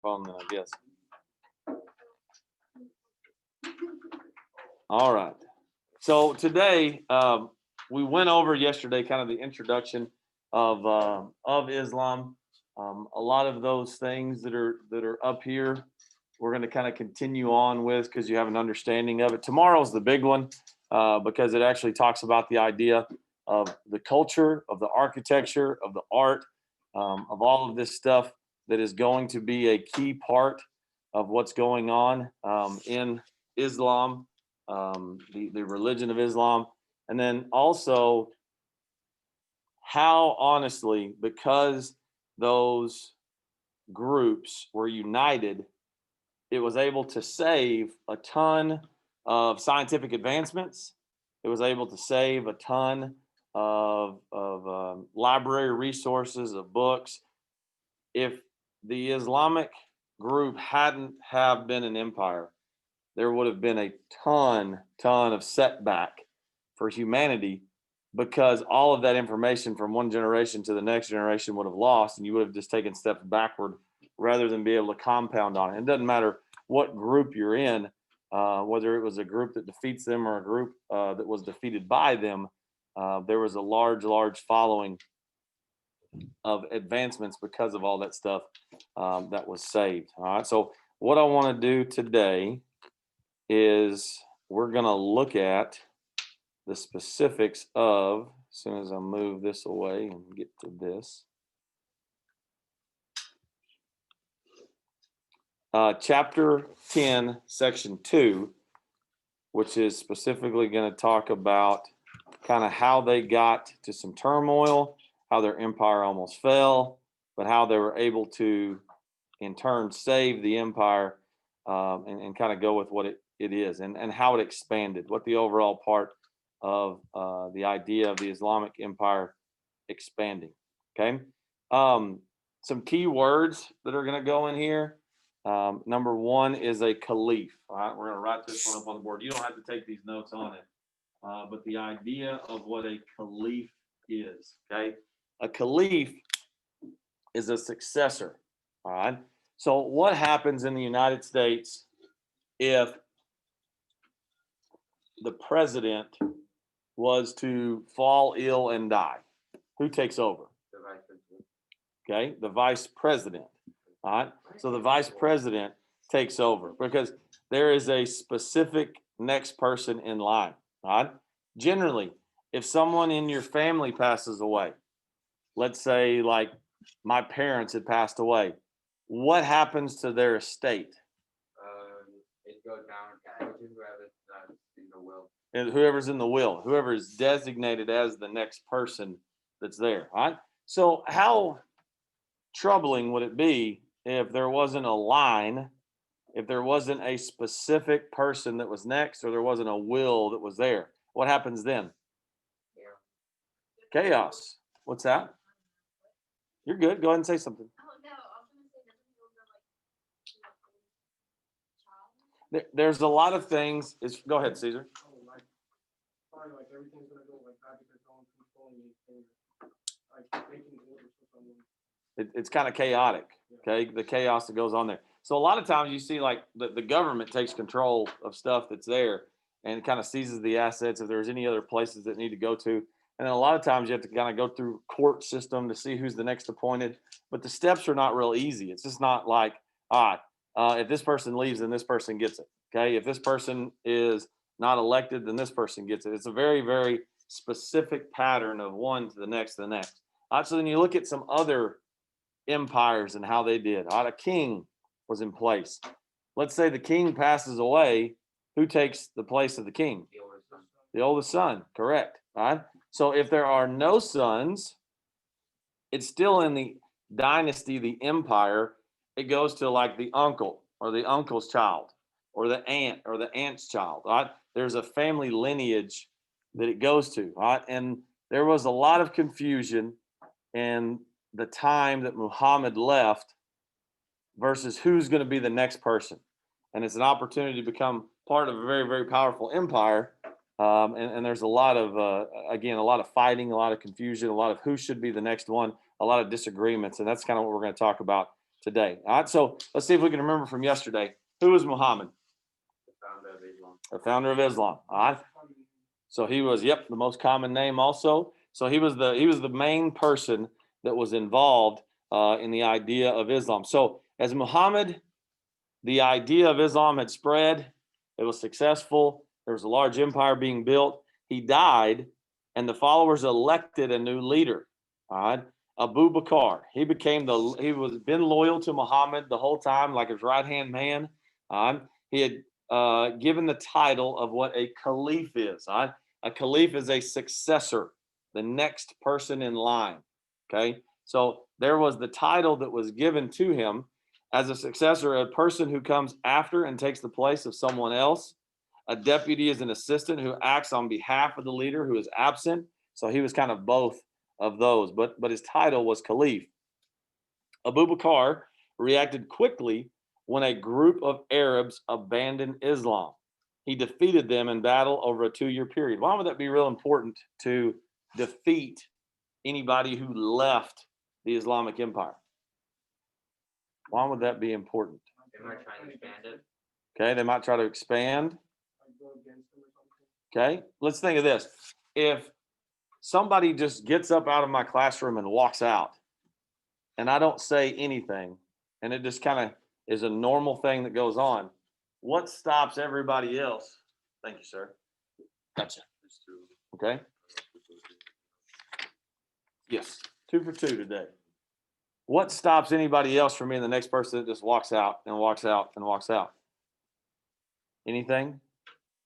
phone then, I guess. All right. So today, we went over yesterday kind of the introduction of Islam. A lot of those things that are up here, we're going to kind of continue on with because you have an understanding of it. Tomorrow's the big one because it actually talks about the idea of the culture, of the architecture, of the art, of all of this stuff that is going to be a key part of what's going on in Islam, the religion of Islam, and then also how honestly, because those groups were united, it was able to save a ton of scientific advancements. It was able to save a ton of library resources, of books. If the Islamic group hadn't have been an empire, there would have been a ton of setback for humanity because all of that information from one generation to the next generation would have lost, and you would have just taken steps backward rather than be able to compound on it. It doesn't matter what group you're in, whether it was a group that defeats them or a group that was defeated by them. There was a large following of advancements because of all that stuff that was saved. All right. So what I want to do today is we're going to look at the specifics of, as soon as I move this away and get to this, chapter 10, section 2, which is specifically going to talk about kind of how they got to some turmoil, how their empire almost fell, but how they were able to, in turn, save the empire and kind of go with what it is and how it expanded, what the overall part of the idea of the Islamic empire expanding. Okay. Some key words that are going to go in here. Number one is a caliph. All right. We're going to write this one up on the board. You don't have to take these notes on it. But the idea of what a caliph is. Okay. A caliph is a successor. All right. So what happens in the United States if the president was to fall ill and die? Who takes over? The vice president. Okay, the vice president. All right. So the vice president takes over because there is a specific next person in line. All right. Generally, if someone in your family passes away, let's say like my parents had passed away, what happens to their estate? It goes down to whoever's in the will. And whoever's in the will, whoever is designated as the next person that's there. All right. So how troubling would it be if there wasn't a line, if there wasn't a specific person that was next, or there wasn't a will that was there? What happens then? Yeah. Chaos. What's that? You're good. Go ahead and say something. There's a lot of things. Go ahead, Caesar. Like everything's gonna go like that because no one's controlling anything. Like making orders for someone. It's kind of chaotic. Okay, the chaos that goes on there. So a lot of times you see like the government takes control of stuff that's there and kind of seizes the assets if there's any other places that need to go to. And then a lot of times you have to kind of go through court system to see who's the next appointed. But the steps are not real easy. It's just not like, all right, if this person leaves, then this person gets it. Okay, if this person is not elected, then this person gets it. It's a very specific pattern of one to the next to the next. All right, so then you look at some other empires and how they did. All right, a king was in place. Let's say the king passes away. Who takes the place of the king? The oldest son. The oldest son, correct. All right. So if there are no sons, it's still in the dynasty, the empire. It goes to like the uncle or the uncle's child or the aunt or the aunt's child. Right? There's a family lineage that it goes to. Right? And there was a lot of confusion in the time that Muhammad left versus who's going to be the next person. And it's an opportunity to become part of a very powerful empire. And there's a lot of, again, a lot of fighting, a lot of confusion, a lot of who should be the next one, a lot of disagreements. And that's kind of what we're going to talk about today. All right, so let's see if we can remember from yesterday. Who was Muhammad? The founder of Islam. The founder of Islam. All right. So he was, yep, the most common name also. So he was the main person that was involved in the idea of Islam. So as Muhammad, the idea of Islam had spread, it was successful. There was a large empire being built. He died, and the followers elected a new leader. All right, Abu Bakr. He was been loyal to Muhammad the whole time, like his right hand man. He had given the title of what a caliph is. A caliph is a successor, the next person in line. Okay, so there was the title that was given to him as a successor, a person who comes after and takes the place of someone else. A deputy is an assistant who acts on behalf of the leader who is absent. So he was kind of both of those, but his title was caliph. Abu Bakr reacted quickly when a group of Arabs abandoned Islam. He defeated them in battle over a 2-year period. Why would that be real important to defeat anybody who left the Islamic Empire? Why would that be important? They might try and expand it. Okay, they might try to expand. Like go against them or something. Okay, let's think of this. If somebody just gets up out of my classroom and walks out, and I don't say anything, and it just kind of is a normal thing that goes on, what stops everybody else? Thank you, sir. Gotcha. Okay. Yes, 2 for 2 today. What stops anybody else from being the next person that just walks out and walks out and walks out? Anything?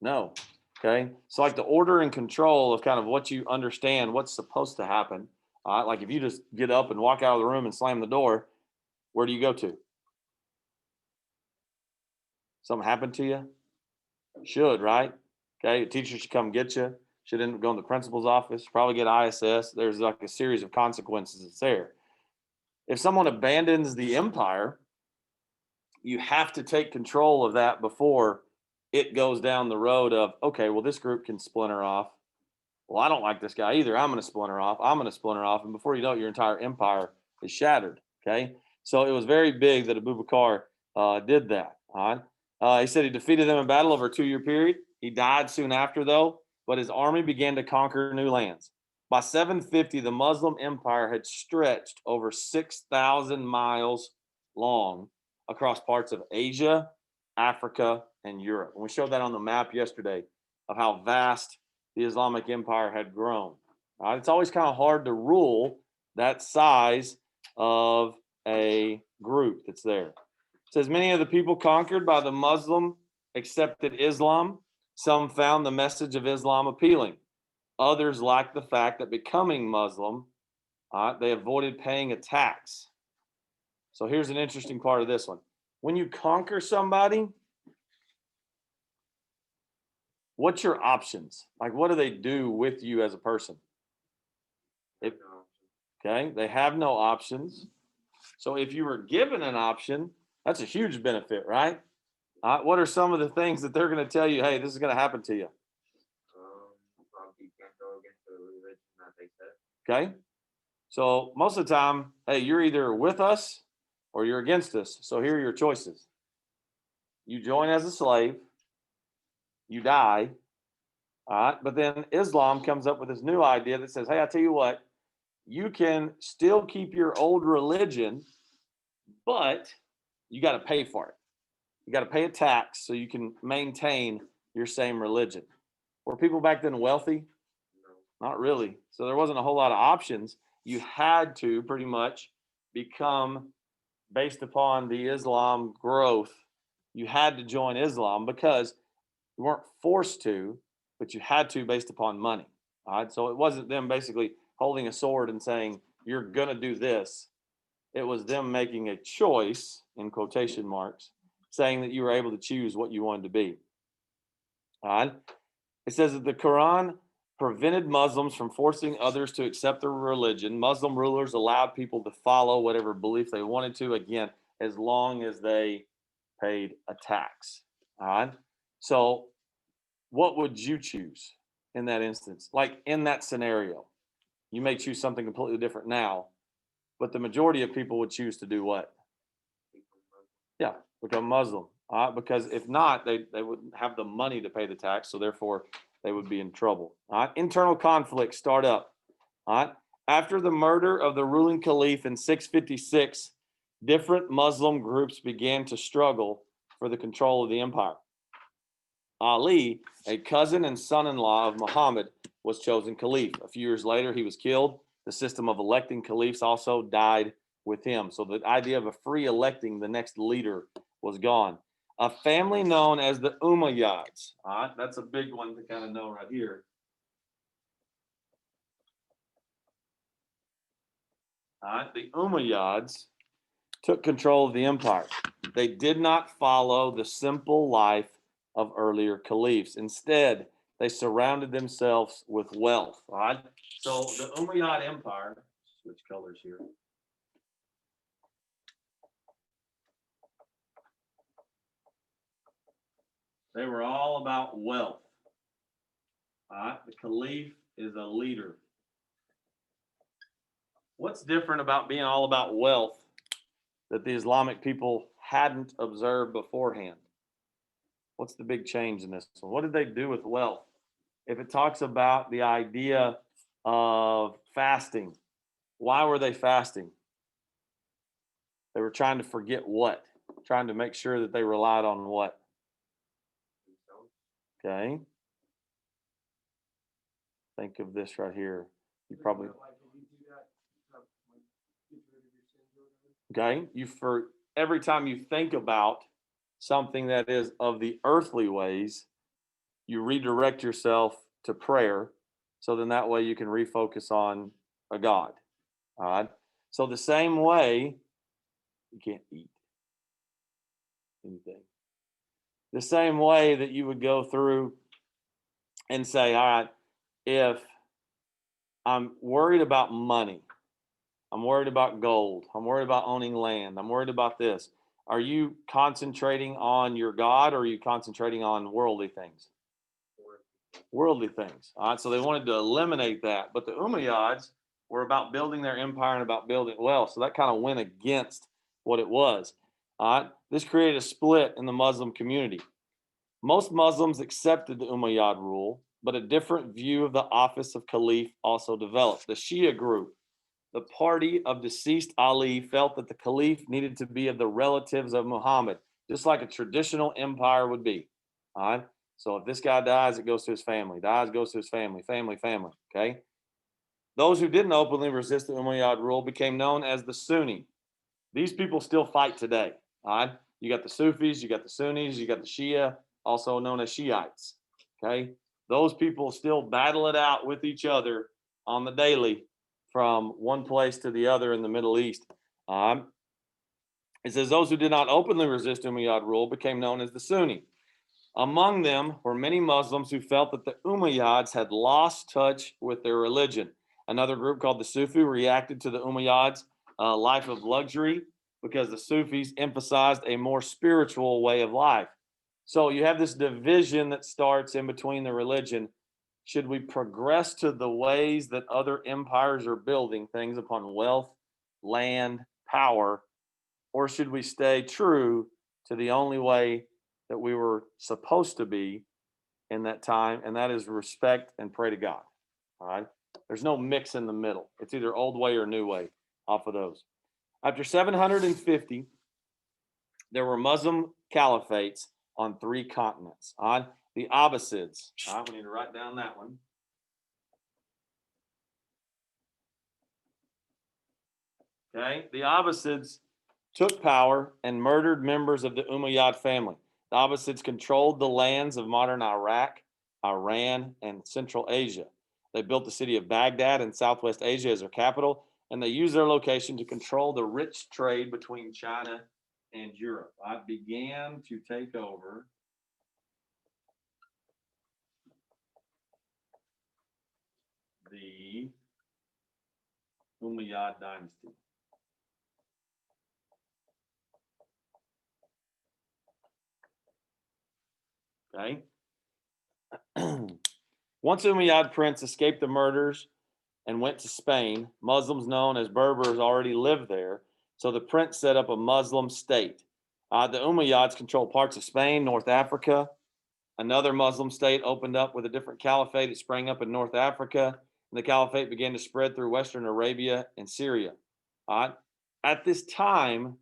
No. Okay. So like the order and control of kind of what you understand, what's supposed to happen. Like if you just get up and walk out of the room and slam the door, where do you go to? Something happened to you? Should, right? Okay. A teacher should come get you. Should end up going to the principal's office, probably get ISS. There's like a series of consequences that's there. If someone abandons the empire, you have to take control of that before it goes down the road of, okay, well, this group can splinter off. Well, I don't like this guy either. I'm going to splinter off. I'm going to splinter off. And before you know it, your entire empire is shattered. Okay. So it was very big that Abu Bakr did that. All right. He said he defeated them in battle over a 2-year period. He died soon after, though, but his army began to conquer new lands. By 750, the Muslim empire had stretched over 6,000 miles long across parts of Asia, Africa, and Europe. And we showed that on the map yesterday of how vast the Islamic Empire had grown. Right? It's always kind of hard to rule that size of a group that's there. It says many of the people conquered by the Muslim accepted Islam. Some found the message of Islam appealing. Others liked the fact that becoming Muslim, they avoided paying a tax. So here's an interesting part of this one. When you conquer somebody, what's your options? Like, what do they do with you as a person? Okay, they have no options. So if you were given an option, that's a huge benefit, right? What are some of the things that they're going to tell you? Hey, this is going to happen to you. Probably can't go against the religion that they said. Okay, so most of the time, hey, you're either with us or you're against us. So here are your choices. You join as a slave, you die. All right, but then Islam comes up with this new idea that says, hey, I tell you what, you can still keep your old religion, but you got to pay for it. You got to pay a tax so you can maintain your same religion. Were people back then wealthy? No. Not really. So there wasn't a whole lot of options. You had to pretty much become, based upon the Islam growth, you had to join Islam because you weren't forced to, but you had to based upon money. All right. So it wasn't them basically holding a sword and saying, you're going to do this. It was them making a choice, in quotation marks, saying that you were able to choose what you wanted to be. All right. It says that the Quran prevented Muslims from forcing others to accept their religion. Muslim rulers allowed people to follow whatever belief they wanted to, again, as long as they paid a tax. All right. So what would you choose in that instance? Like in that scenario, you may choose something completely different now, but the majority of people would choose to do what? Yeah, become Muslim. Because if not, they wouldn't have the money to pay the tax, so therefore they would be in trouble. All right, internal conflicts start up. All right, after the murder of the ruling caliph in 656, different Muslim groups began to struggle for the control of the empire. Ali, a cousin and son-in-law of Muhammad, was chosen caliph. A few years later, he was killed. The system of electing caliphs also died with him. So the idea of a free electing the next leader was gone. A family known as the Umayyads. All right, that's a big one to kind of know right here. All right, the Umayyads took control of the empire. They did not follow the simple life of earlier caliphs. Instead, they surrounded themselves with wealth. All right. So the Umayyad Empire, switch colors here. They were all about wealth. All right. The caliph is a leader. What's different about being all about wealth that the Islamic people hadn't observed beforehand? What's the big change in this one? What did they do with wealth? If it talks about the idea of fasting, why were they fasting? They were trying to forget what? Trying to make sure that they relied on what? Okay. Think of this right here. You probably Like, if you do that, like, get rid of your sins or whatever. okay. You for every time you think about something that is of the earthly ways, you redirect yourself to prayer. So then that way you can refocus on a God. All right. So the same way, you can't eat anything. The same way that you would go through and say, all right, if I'm worried about money, I'm worried about gold, I'm worried about owning land, I'm worried about this. Are you concentrating on your God or are you concentrating on worldly things? Worldly things. All right. So they wanted to eliminate that. But the Umayyads were about building their empire and about building wealth. So that kind of went against what it was. All right. This created a split in the Muslim community. Most Muslims accepted the Umayyad rule, but a different view of the office of caliph also developed. The Shia group, the party of deceased Ali, felt that the caliph needed to be of the relatives of Muhammad, just like a traditional empire would be. All right. So if this guy dies, it goes to his family. Dies, goes to his family. Family, family. Okay. Those who didn't openly resist the Umayyad rule became known as the Sunni. These people still fight today. All right. You got the Sufis, you got the Sunnis, you got the Shia, also known as Shiites. Okay. Those people still battle it out with each other on the daily from one place to the other in the Middle East. It says those who did not openly resist Umayyad rule became known as the Sunni. Among them were many Muslims who felt that the Umayyads had lost touch with their religion. Another group called the Sufi reacted to the Umayyads' life of luxury because the Sufis emphasized a more spiritual way of life. So you have this division that starts in between the religion. Should we progress to the ways that other empires are building things upon wealth, land, power, or should we stay true to the only way that we were supposed to be in that time, and that is respect and pray to God? All right. There's no mix in the middle. It's either old way or new way off of those. After 750, there were Muslim caliphates on 3 continents. On the Abbasids. All right, we need to write down that one. Okay, the Abbasids took power and murdered members of the Umayyad family. The Abbasids controlled the lands of modern Iraq, Iran, and Central Asia. They built the city of Baghdad in Southwest Asia as their capital, and they used their location to control the rich trade between China and Europe. I began to take over the Umayyad dynasty. Okay. Once Umayyad prince escaped the murders and went to Spain, Muslims known as Berbers already lived there, so the prince set up a Muslim state. The Umayyads control parts of Spain, North Africa. Another Muslim state opened up with a different caliphate. It sprang up in North Africa, and the caliphate began to spread through Western Arabia and Syria. At this time,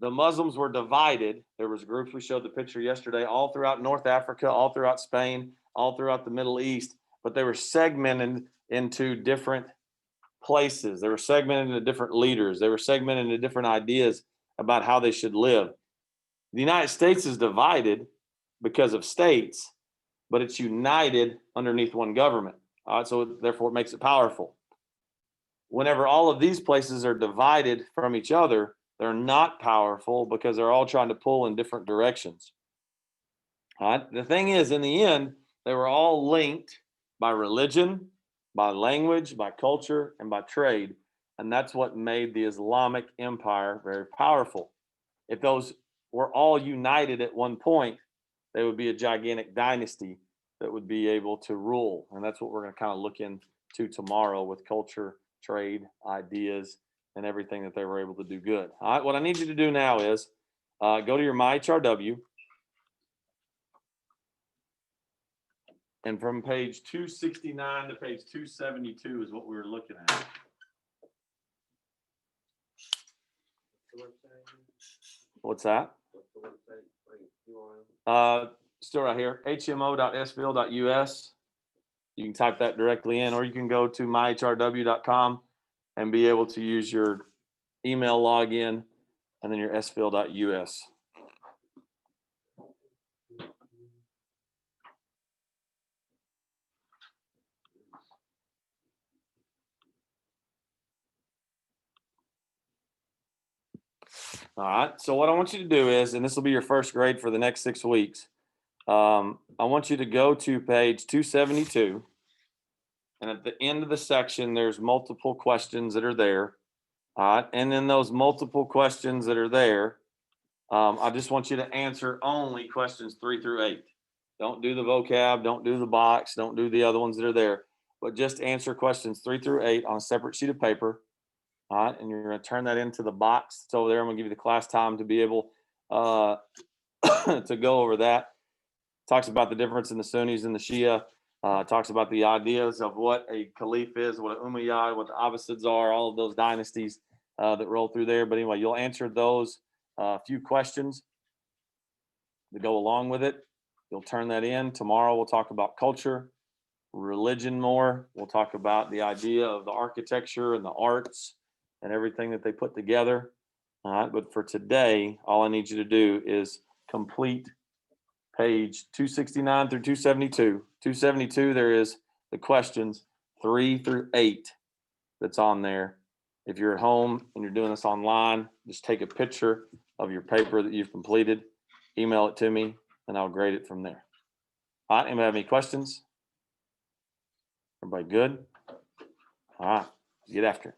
the Muslims were divided. There was groups, we showed the picture yesterday, all throughout North Africa, all throughout Spain, all throughout the Middle East, but they were segmented into different places. They were segmented into different leaders. They were segmented into different ideas about how they should live. The United States is divided because of states, but it's united underneath one government. So therefore it makes it powerful. Whenever all of these places are divided from each other, they're not powerful because they're all trying to pull in different directions. The thing is, in the end, they were all linked by religion, by language, by culture, and by trade. And that's what made the Islamic Empire very powerful. If those were all united at one point, they would be a gigantic dynasty that would be able to rule. And that's what we're going to kind of look into tomorrow with culture, trade, ideas, and everything that they were able to do good. All right, what I need you to do now is go to your MyHRW. And from page 269 to page 272 is what we were looking at. What's that? Still right here, hmo.sville.us. You can type that directly in, or you can go to myhrw.com and be able to use your email login and then your sville.us. All right, so what I want you to do is, and this will be your first grade for the next 6 weeks, I want you to go to page 272. And at the end of the section, there's multiple questions that are there. All right, and then those multiple questions that are there, I just want you to answer only questions 3 through 8. Don't do the vocab, don't do the box, don't do the other ones that are there, but just answer questions 3 through 8 on a separate sheet of paper. All right, and you're going to turn that into the box. It's over there. I'm going to give you the class time to be able to go over that. Talks about the difference in the Sunnis and the Shia. Talks about the ideas of what a caliph is, what an Umayyad, what the Abbasids are, all of those dynasties that roll through there. But anyway, you'll answer those few questions that go along with it. You'll turn that in. Tomorrow we'll talk about culture, religion more. We'll talk about the idea of the architecture and the arts and everything that they put together. All right, but for today, all I need you to do is complete page 269 through 272. 272, there is the questions 3 through 8 that's on there. If you're at home and you're doing this online, just take a picture of your paper that you've completed, email it to me, and I'll grade it from there. All right, anybody have any questions? Everybody good? All right, get after it.